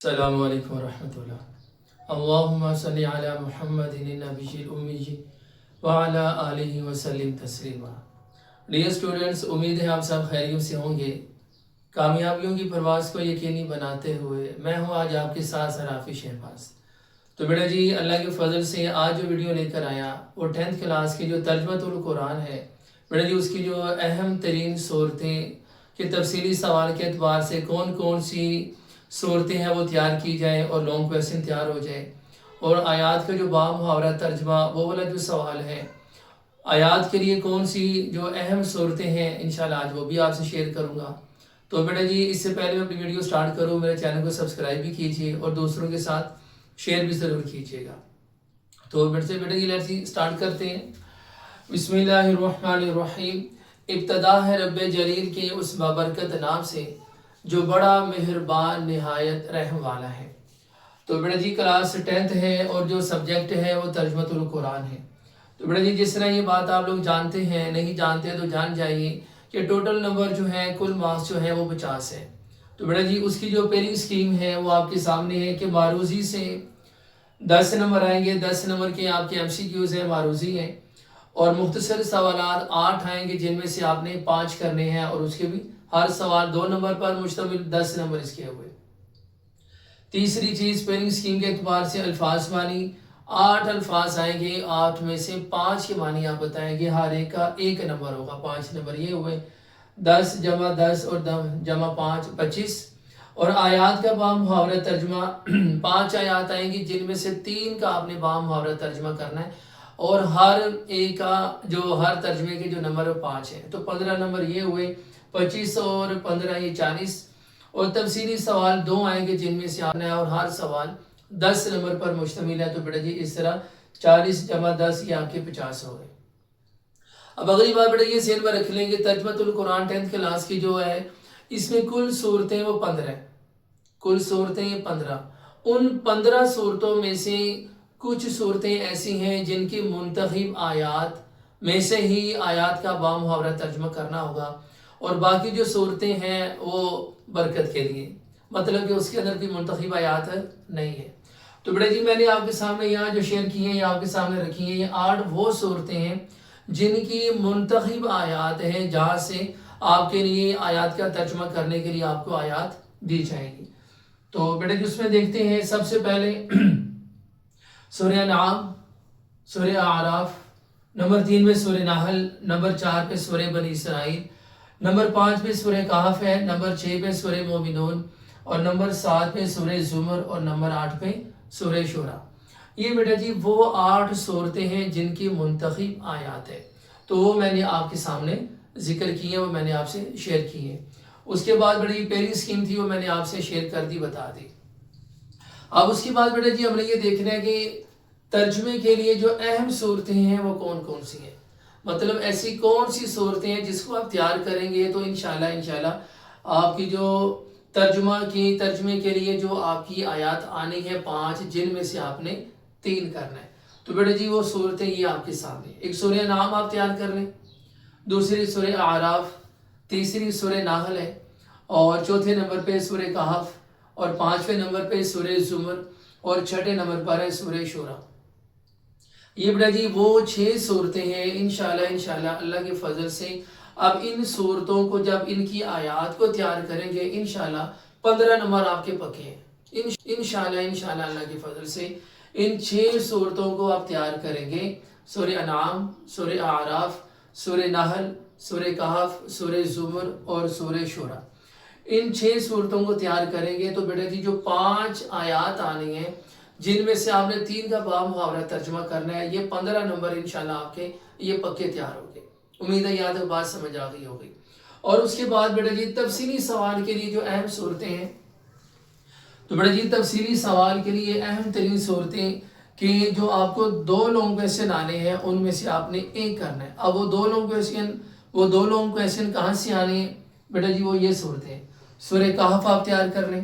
السلام علیکم ورحمۃ اللہ۔ اللہم صلی علی محمد النبی الأمی وعلی آلہ وسلم تسلیما۔ ڈیئر اسٹوڈنٹس، امید ہے آپ سب خیریت سے ہوں گے۔ کامیابیوں کی پرواز کو یقینی بناتے ہوئے میں ہوں آج آپ کے ساتھ صرافی شہباز۔ تو بیٹا جی، اللہ کے فضل سے آج جو ویڈیو لے کر آیا وہ 10th کلاس کی جو ترجمۃ القرآن ہے بیٹا جی، اس کی جو اہم ترین صورتیں کہ تفصیلی سوال کے اعتبار سے کون کون سی صورتیں ہیں وہ تیار کی جائیں اور لانگ کویسچن تیار ہو جائے، اور آیات کا جو با محاورہ ترجمہ وہ والا جو سوال ہے، آیات کے لیے کون سی جو اہم صورتیں ہیں، انشاءاللہ آج وہ بھی آپ سے شیئر کروں گا۔ تو بیٹا جی، اس سے پہلے میں اپنی ویڈیو سٹارٹ کروں، میرے چینل کو سبسکرائب بھی کیجیے اور دوسروں کے ساتھ شیئر بھی ضرور کیجیے گا۔ تو بیٹا جی لیٹس سٹارٹ کرتے ہیں۔ بسم اللہ الرحمن الرحیم۔ ابتدا ہے رب جلیل کے اس بابرکت نام سے جو بڑا مہربان نہایت رحم والا ہے۔ تو بیٹا جی کلاس 10th ہے اور جو سبجیکٹ ہے وہ ترجمۃ القرآن ہے۔ تو بیٹا جی جس طرح یہ بات آپ لوگ جانتے ہیں، نہیں جانتے تو جان جائیے کہ ٹوٹل نمبر جو ہے، کل مارکس جو ہے وہ 50 ہے۔ تو بیٹا جی اس کی جو پہلی اسکیم ہے وہ آپ کے سامنے ہے کہ معروضی سے 10 نمبر آئیں گے، 10 نمبر کے آپ کے MCQs ہیں، معروضی ہیں، اور مختصر سوالات 8 آئیں گے جن میں سے آپ نے 5 کرنے ہیں، اور اس کے بھی ہر سوال 2 نمبر پر مشتمل، 10 نمبر اس کے ہوئے۔ تیسری چیز، پہلی اسکیم کے اعتبار سے الفاظ معنی 8 الفاظ آئیں گے، 8 میں سے 5 کے معنی آپ بتائیں گے، ہر ایک کا 1 نمبر ہوگا، 5 نمبر یہ ہوئے۔ 10 جمع 10 اور جمع 5 25، اور آیات کا با محاورہ ترجمہ 5 آیات آئیں گی جن میں سے 3 کا آپ نے با محاورہ ترجمہ کرنا ہے، اور ہر ایک کا جو ہر ترجمے کے جو نمبر 5 ہے، تو 15 نمبر یہ ہوئے، 25 اور 15 یہ 40، اور تفصیلی سوال 2 آئیں گے جن میں سے آپ نے، اور ہر سوال 10 نمبر پر مشتمل ہے۔ تو بیٹا جی اس طرح 40 جمع 10 یہ آپ کے 50 ہو گئے۔ اب اگلی بات بیٹا یہ ذہن میں رکھ لیں گے، ترجمۃ القرآن 10th کلاس کی جو ہے اس میں کل صورتیں وہ 15 ہیں، کل صورتیں 15۔ ان 15 صورتوں میں سے کچھ صورتیں ایسی ہیں جن کی منتخب آیات میں سے ہی آیات کا با محاورہ ترجمہ کرنا ہوگا، اور باقی جو صورتیں ہیں وہ برکت کے لیے، مطلب کہ اس کے اندر بھی منتخب آیات نہیں ہے۔ تو بیٹا جی میں نے آپ کے سامنے یہاں جو شیئر کی ہیں یا آپ کے سامنے رکھی ہیں، یہ 8 وہ صورتیں ہیں جن کی منتخب آیات ہیں، جہاں سے آپ کے لیے آیات کا ترجمہ کرنے کے لیے آپ کو آیات دی جائیں گی۔ تو بیٹا جی اس میں دیکھتے ہیں سب سے پہلے سورہ انعام، سورہ اعراف، نمبر 3 پہ سورہ نحل، نمبر 4 پہ سورہ بنی اسرائیل، نمبر 5 پہ سورہ کہف ہے، نمبر 6 پہ سورہ مومنون، اور نمبر 7 پہ سورہ زمر، اور نمبر 8 پہ سورہ شورى۔ یہ بیٹا جی وہ 8 صورتیں ہیں جن کی منتخب آیات ہے، تو وہ میں نے آپ کے سامنے ذکر کی ہیں، وہ میں نے آپ سے شیئر کی ہیں۔ اس کے بعد بیٹا جی پہلی اسکیم تھی وہ میں نے آپ سے شیئر کر دی، بتا دی۔ اب اس کے بعد بیٹا جی ہم نے یہ دیکھنا ہے کہ ترجمے کے لیے جو اہم صورتیں ہیں وہ کون کون سی ہیں، مطلب ایسی کون سی صورتیں ہیں جس کو آپ تیار کریں گے تو انشاءاللہ آپ کی جو ترجمے کے لیے جو آپ کی آیات آنی ہے 5، جن میں سے آپ نے 3 کرنا ہے۔ تو بیٹا جی وہ صورتیں یہ آپ کے سامنے، ایک سورہ انعام آپ تیار کر لیں، دوسری سورہ اعراف، تیسری سورہ نحل ہے، اور چوتھے نمبر پہ سورہ کہف، اور 5ویں نمبر پہ سورہ زمر، اور 6 نمبر پر ہے سورہ شورى۔ یہ بیٹا جی وہ 6 صورتیں ہیں، انشاءاللہ اللہ کے فضل سے اب ان صورتوں کو جب ان کی آیات کو تیار کریں گے انشاءاللہ 15 نمبر آپ کے پکے ہیں، انشاءاللہ اللہ کے فضل سے ان 6 صورتوں کو آپ تیار کریں گے، سورہ انعام، سورہ اعراف، سورہ نحل، سورہ کہف، سورہ زمر، اور سورہ شورى۔ ان 6 صورتوں کو تیار کریں گے تو بیٹا جی جو 5 آیات آنی ہیں جن میں سے آپ نے 3 کا با محاورہ ترجمہ کرنا ہے، یہ 15 نمبر انشاءاللہ آپ کے یہ پکے تیار ہو گئے۔ امید ہے یاد بات سمجھ آ گئی ہوگی۔ اور اس کے بعد بیٹا جی تفصیلی سوال کے لیے جو اہم صورتیں ہیں، تو بیٹا جی تفصیلی سوال کے لیے اہم ترین صورتیں کہ جو آپ کو 2 لانگ کویسچن آنے ہیں ان میں سے آپ نے 1 کرنا ہے۔ اب وہ 2 لانگ کویسچن کہاں سے آنے ہیں بیٹا جی، وہ یہ صورتیں ہیں، سورہ کہف آپ تیار کر لیں،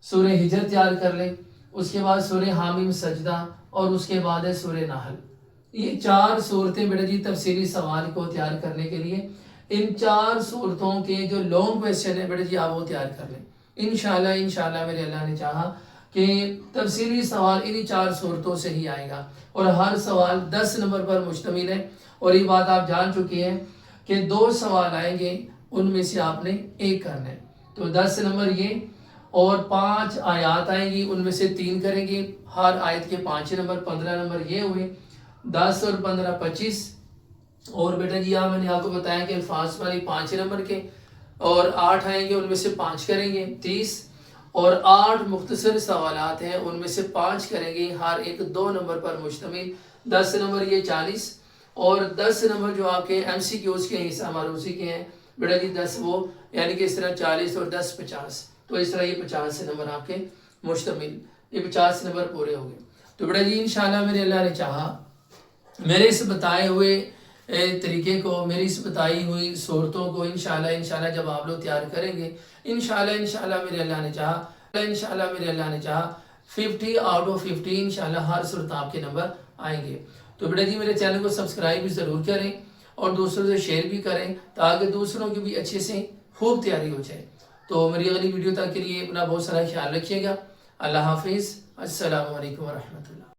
سورہ ہجر تیار کر لیں، اس کے بعد سورہ حامیم سجدہ، اور اس کے بعد ہے سورہ نحل۔ یہ 4 صورتیں بیٹا جی تفصیلی سوال کو تیار کرنے کے لیے ان 4 صورتوں کے جو لانگ کویسچن ہے بیٹا جی آپ وہ تیار کر لیں۔ انشاءاللہ میرے اللہ نے چاہا کہ تفصیلی سوال انہی 4 صورتوں سے ہی آئے گا، اور ہر سوال 10 نمبر پر مشتمل ہے، اور یہ بات آپ جان چکی ہیں کہ 2 سوال آئیں گے، ان میں سے آپ نے ایک کرنا ہے، تو 10 نمبر یہ، اور 5 آیات آئیں گی، ان میں سے 3 کریں گے، ہر آیت کے 5 نمبر، 15 نمبر یہ ہوئے، 10 اور 15 25، اور بیٹا جی میں نے آپ کو بتایا کہ الفاظ والی 5 نمبر کے، اور 8 آئیں گے، ان میں سے 5 کریں گے 30، اور 8 مختصر سوالات ہیں، ان میں سے 5 کریں گے، ہر ایک 2 نمبر پر مشتمل، 10 نمبر یہ 40، اور 10 نمبر جو آپ کے MCQs کے حصہ معروضی کے ہیں بیٹا جی 10 وہ، یعنی کہ اس طرح 40 اور 10 50، تو اس طرح یہ 50 نمبر آپ کے مشتمل، یہ 50 نمبر پورے ہو گئے۔ تو بیٹا جی انشاءاللہ میرے اللہ نے چاہا میرے اس بتائے ہوئے طریقے کو، میری اس بتائی ہوئی صورتوں کو انشاءاللہ جب آپ لوگ تیار کریں گے، انشاءاللہ میرے اللہ نے چاہا 50 آؤٹ آف 50 انشاءاللہ ہر صورت آپ کے نمبر آئیں گے۔ تو بیٹا جی میرے چینل کو سبسکرائب بھی ضرور کریں، اور دوسروں سے شیئر بھی کریں، تاکہ دوسروں کی بھی اچھے سے خوب تیاری ہو جائے۔ تو میری اگلی ویڈیو تک کے لیے اپنا بہت سارا خیال رکھیے گا۔ اللہ حافظ، السلام علیکم ورحمۃ اللہ۔